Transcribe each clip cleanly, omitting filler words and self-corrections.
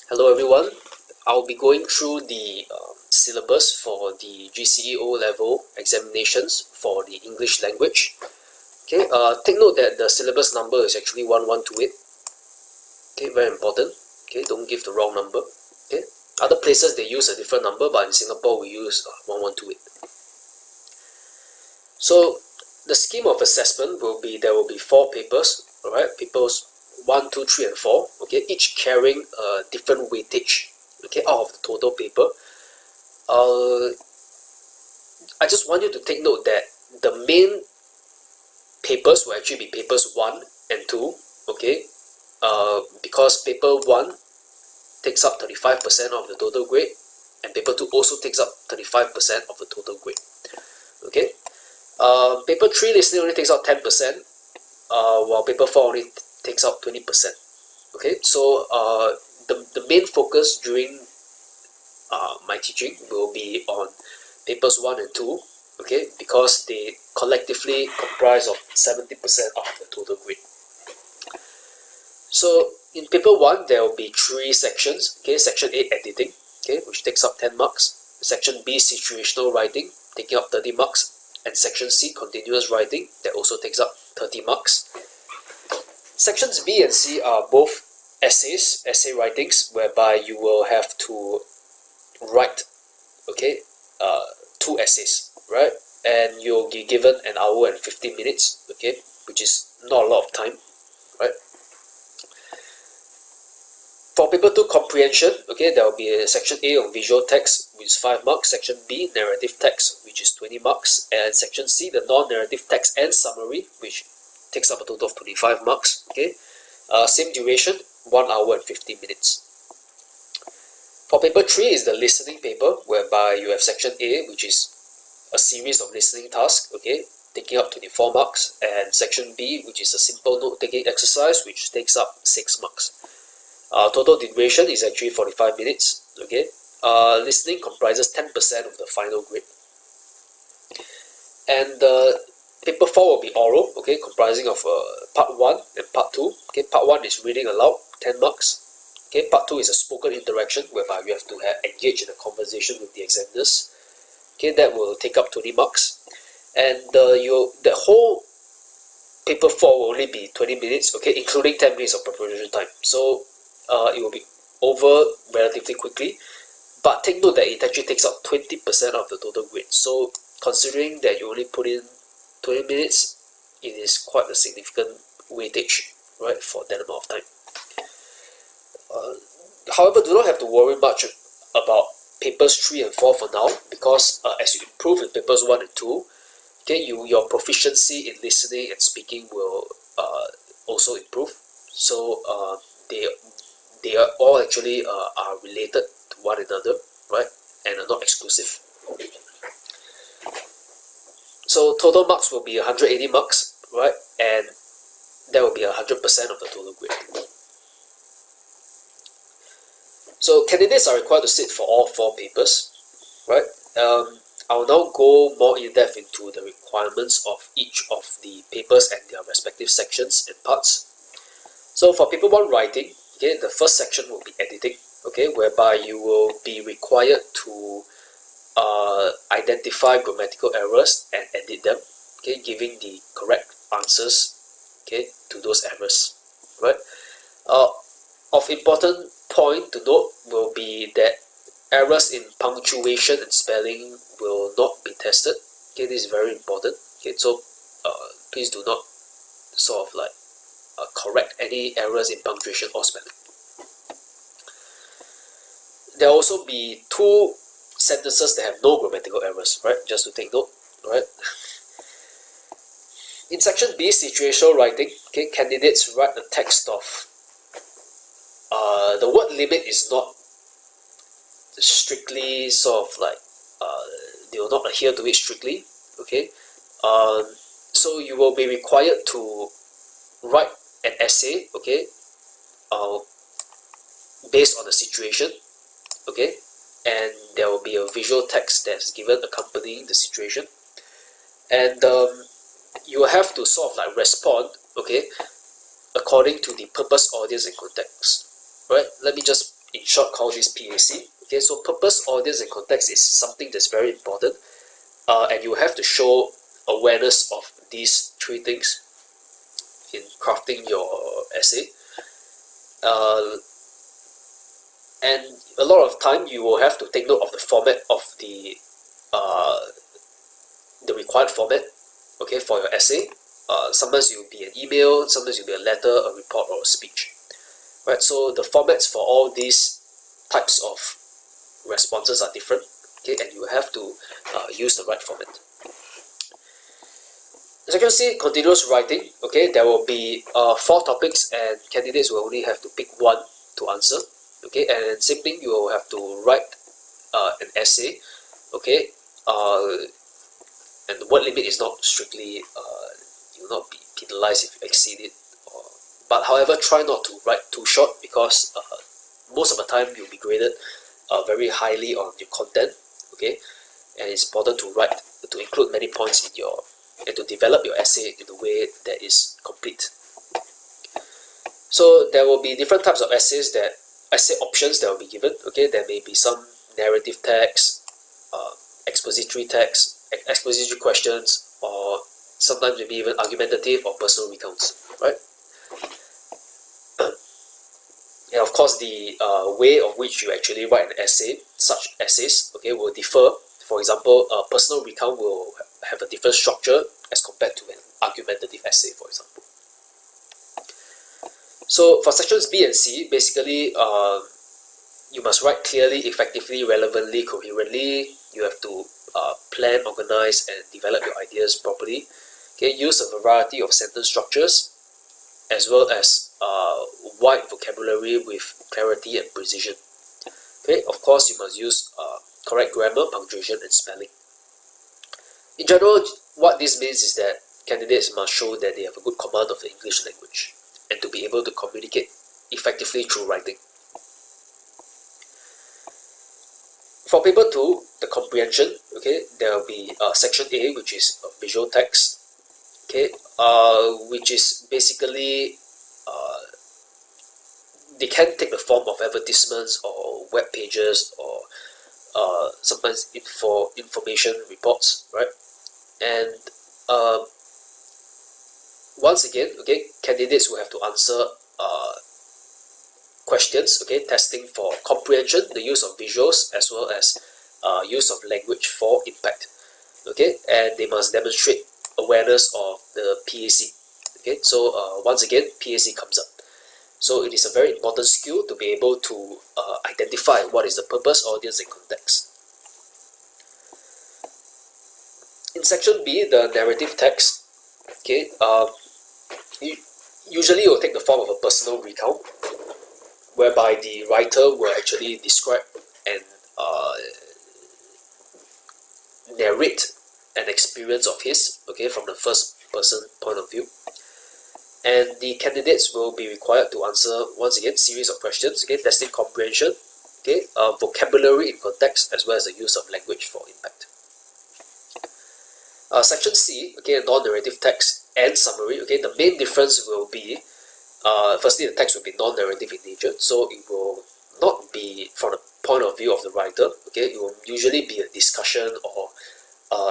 Hello everyone, I'll be going through the syllabus for the GCE O-level examinations for the English language. Okay, take note that the syllabus number is actually 1128. Okay, very important. Okay, don't give the wrong number. Okay, other places they use a different number, but in Singapore we use 1128. So the scheme of assessment will be, there will be 4 papers, alright, papers 1, 2, 3 and 4, okay, each carrying a different weightage, okay, out of the total paper. I just want you to take note that the main papers will actually be papers 1 and 2, okay, because paper 1 takes up 35% of the total grade, and paper 2 also takes up 35% of the total grade, okay. Paper 3 listening only takes out 10%, while paper 4 only takes out 20%. Okay, so the main focus during my teaching will be on papers 1 and 2, okay, because they collectively comprise of 70% of the total grade. So in paper 1 there will be 3 sections, okay, section A editing, okay, which takes up 10 marks, section B situational writing taking up 30 marks, and section C continuous writing that also takes up 30 marks. Sections B and C are both essay writings, whereby you will have to write, okay, 2 essays, right, and you'll be given an hour and 15 minutes, okay, which is not a lot of time, right. For paper 2 comprehension, okay, there will be a section A on visual text, which is 5 marks, section B narrative text, which is 20 marks, and section C the non-narrative text and summary, which takes up a total of 25 marks, okay. Same duration, 1 hour and 15 minutes. For paper 3 is the listening paper, whereby you have section A, which is a series of listening tasks, okay, taking up 24 marks, and section B, which is a simple note-taking exercise, which takes up 6 marks. Total duration is actually 45 minutes, okay. Listening comprises 10% of the final grade. And paper 4 will be oral, okay, comprising of part 1 and part 2. Okay, part 1 is reading aloud, 10 marks. Okay, part 2 is a spoken interaction, whereby you have to engage in a conversation with the examiners. Okay, that will take up 20 marks. And the whole paper 4 will only be 20 minutes, okay, including 10 minutes of preparation time. So it will be over relatively quickly, but take note that it actually takes up 20% of the total grade. So considering that you only put in 20 minutes, it is quite a significant weightage, right, for that amount of time. However, do not have to worry much about papers 3 and 4 for now, because as you improve in papers 1 and 2, okay, your proficiency in listening and speaking will also improve. So they are all actually are related to one another, right, and are not exclusive. So total marks will be 180 marks, right, and that will be 100% of the total grade. So candidates are required to sit for all 4 papers, right. I'll now go more in depth into the requirements of each of the papers and their respective sections and parts. So for paper 1 writing, okay, the first section will be editing, okay, whereby you will be required to identify grammatical errors and edit them, okay, giving the correct answers, okay, to those errors, right. Of important point to note will be that errors in punctuation and spelling will not be tested, okay, this is very important, okay, so please do not sort of like correct any errors in punctuation or spelling. There will also be 2 sentences that have no grammatical errors, right, just to take note, right. In section B, situational writing, okay, candidates write a text of the word limit is not strictly sort of like they will not adhere to it strictly, okay. So you will be required to write an essay, okay, based on the situation, okay, and there will be a visual text that's given accompanying the situation, and you will have to sort of like respond, okay, according to the purpose, audience, and context, right. Let me just in short call this PAC. Okay, so purpose, audience, and context is something that's very important, and you have to show awareness of these three things in crafting your essay. And a lot of time you will have to take note of the format of the required format, okay, for your essay. Sometimes it will be an email, sometimes it will be a letter, a report, or a speech. Right, so the formats for all these types of responses are different, okay, and you have to use the right format. Section C, continuous writing. Okay, there will be 4 topics, and candidates will only have to pick one to answer. Okay, and same thing, you will have to write an essay. Okay, and the word limit is not strictly, you will not be penalized if you exceed it. But however, try not to write too short, because most of the time you'll be graded very highly on your content. Okay, and it's important to include many points in your, and to develop your essay in a way that is complete. So there will be different types of essay options that will be given. Okay, there may be some narrative text, expository text, expository questions, or sometimes maybe even argumentative or personal recounts, right? And of course, the way of which you actually write an essay, such essays, okay, will differ. For example, a personal recount will have a different structure as compared to an argumentative essay, for example. So for sections B and C, basically, you must write clearly, effectively, relevantly, coherently. You have to plan, organize, and develop your ideas properly. Okay, use a variety of sentence structures, as well as wide vocabulary with clarity and precision. Okay, of course, you must use correct grammar, punctuation, and spelling. In general, what this means is that candidates must show that they have a good command of the English language and to be able to communicate effectively through writing. For paper 2, the comprehension, okay, there will be section A, which is visual text, okay, which is basically they can take the form of advertisements or web pages, or sometimes for information reports, right? And once again, okay, candidates will have to answer questions, okay, testing for comprehension, the use of visuals, as well as use of language for impact, okay, and they must demonstrate awareness of the PAC. Okay, so once again, PAC comes up. So it is a very important skill to be able to identify what is the purpose, audience, and context. In section B, the narrative text, okay, usually it will take the form of a personal recount, whereby the writer will actually describe and narrate an experience of his, okay, from the first person point of view. And the candidates will be required to answer, once again, series of questions, okay, testing comprehension, okay, vocabulary in context, as well as the use of language for impact. Section C, okay, non-narrative text and summary, okay, the main difference will be, firstly, the text will be non-narrative in nature, so it will not be from the point of view of the writer, okay, it will usually be a discussion or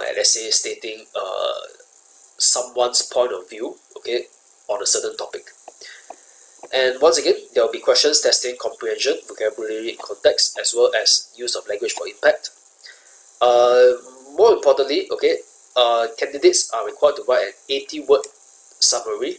an essay stating someone's point of view, okay, on a certain topic. And once again, there will be questions testing comprehension, vocabulary in context, as well as use of language for impact. More importantly, okay, candidates are required to write an 80-word summary.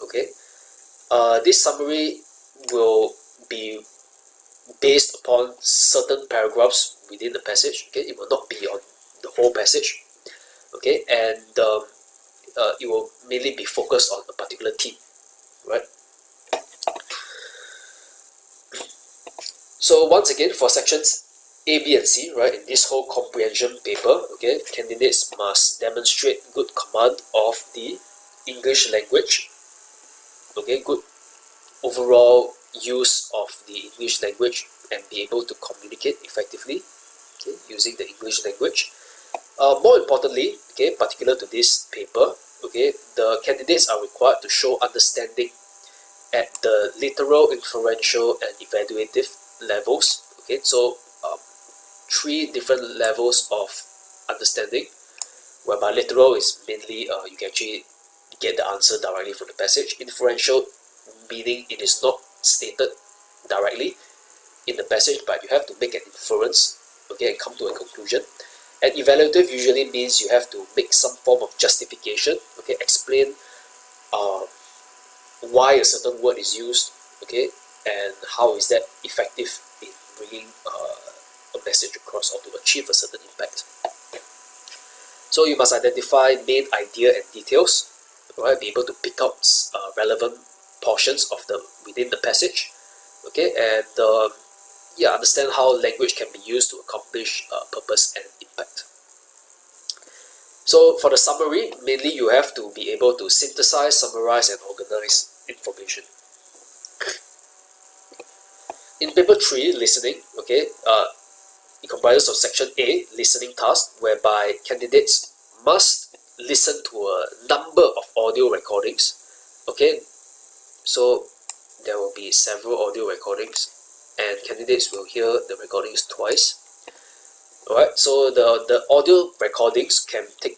Okay, this summary will be based upon certain paragraphs within the passage. Okay, it will not be on the whole passage. Okay, and it will mainly be focused on a particular theme, right? So once again, for sections A, B, and C, right, in this whole comprehension paper, okay, candidates must demonstrate good command of the English language, okay, good overall use of the English language, and be able to communicate effectively, okay, using the English language. More importantly, okay, particular to this paper, okay, the candidates are required to show understanding at the literal, inferential, and evaluative levels. Okay, so 3 different levels of understanding, whereby literal is mainly you can actually get the answer directly from the passage. Inferential, meaning it is not stated directly in the passage, but you have to make an inference, okay, and come to a conclusion. And evaluative usually means you have to make some form of justification, okay, explain why a certain word is used, okay, and how is that effective in bringing a message across or to achieve a certain impact. So you must identify main idea and details, right? Be able to pick out relevant portions of the within the passage, okay, and understand how language can be used to accomplish purpose and impact. So for the summary, mainly you have to be able to synthesize, summarize, and organize information. In paper 3, listening, okay, it comprises of section A, listening task, whereby candidates must listen to a number of audio recordings, okay, so there will be several audio recordings and candidates will hear the recordings twice. Alright, so the audio recordings can take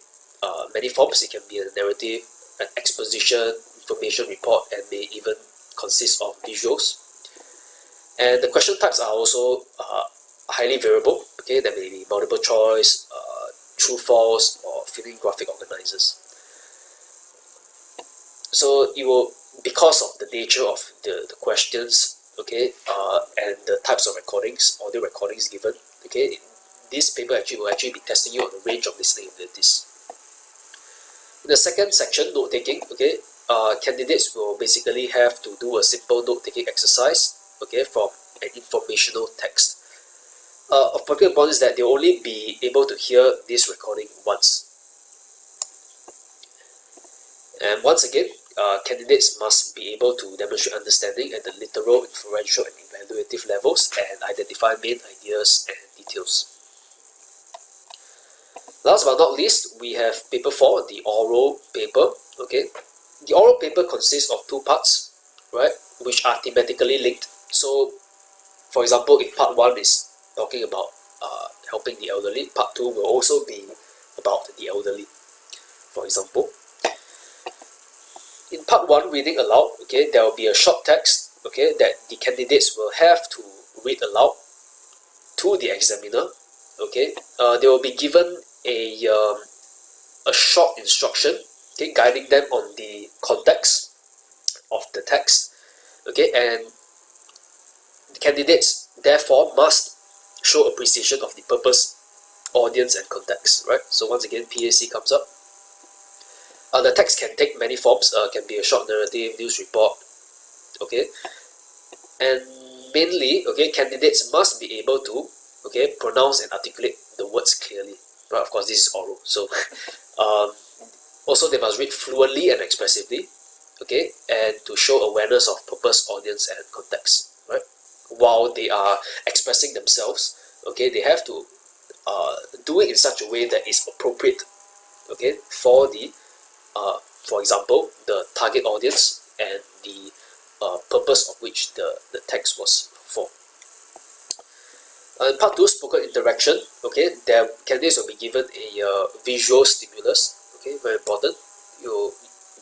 many forms. It can be a narrative, an exposition, information report, and may even consist of visuals. And the question types are also highly variable. Okay, there may be multiple choice, true, false, or filling graphic organizers. So it will, because of the nature of the questions, okay, and the types of recordings, audio recordings given, okay, this paper will actually be testing you on the range of listening abilities. In the second section, note taking, okay, candidates will basically have to do a simple note taking exercise, okay, from an informational text. Of particular importance is that they'll only be able to hear this recording once. And once again, candidates must be able to demonstrate understanding at the literal, inferential, and evaluative levels and identify main ideas and details. Last but not least, we have paper 4, the oral paper. Okay, the oral paper consists of 2 parts, right, which are thematically linked. So, for example, if part 1 is talking about helping the elderly, part 2 will also be about the elderly, for example. In part 1, reading aloud, okay, there will be a short text, okay, that the candidates will have to read aloud to the examiner. Okay, they will be given a short instruction, okay, guiding them on the context of the text, okay, and the candidates therefore must show appreciation of the purpose, audience, and context, right? So once again, PAC comes up. The text can take many forms, can be a short narrative, news report, okay, and mainly, okay, candidates must be able to, okay, pronounce and articulate the words clearly. But of course, this is oral, so also they must read fluently and expressively, okay, and to show awareness of purpose, audience, and context, right? While they are expressing themselves, okay, they have to do it in such a way that is appropriate, okay, for the for example, the target audience and the purpose of which the text was for. In part 2, spoken interaction, okay, there candidates will be given a visual stimulus, okay, very important. It will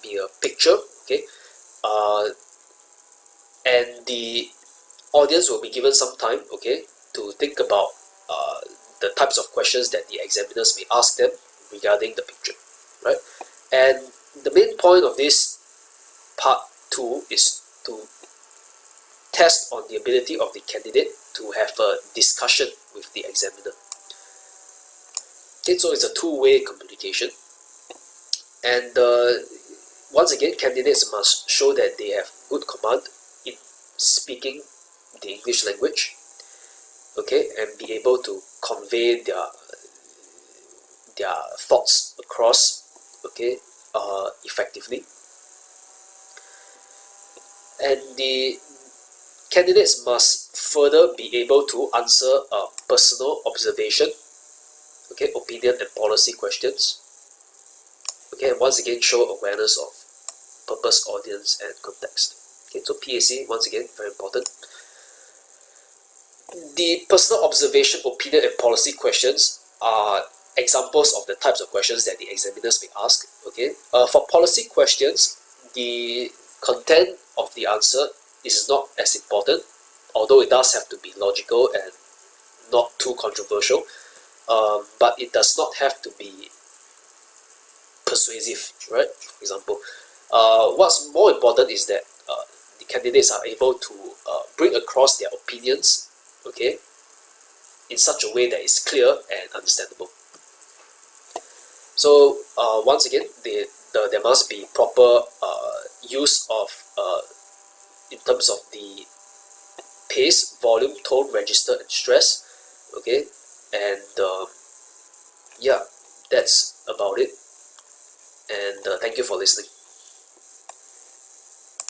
be a picture, okay, and the audience will be given some time, okay, to think about the types of questions that the examiners may ask them regarding the picture, right? And the main point of this part 2 is to test on the ability of the candidate to have a discussion with the examiner. Okay, so it's a two-way communication, and once again, candidates must show that they have good command in speaking the English language, okay, and be able to convey their thoughts across, okay, effectively. And the candidates must further be able to answer personal observation, okay, opinion and policy questions, okay, and once again show awareness of purpose, audience, and context. Okay, so PAC, once again, very important. The personal observation, opinion, and policy questions are examples of the types of questions that the examiners may ask. Okay, for policy questions, the content of the answer is not as important, although it does have to be logical and not too controversial. But it does not have to be persuasive, right? For example, what's more important is that the candidates are able to bring across their opinions, okay, in such a way that is clear and understandable. So once again, there must be proper use of in terms of the pace, volume, tone, register, and stress. Okay, and yeah, that's about it. And thank you for listening.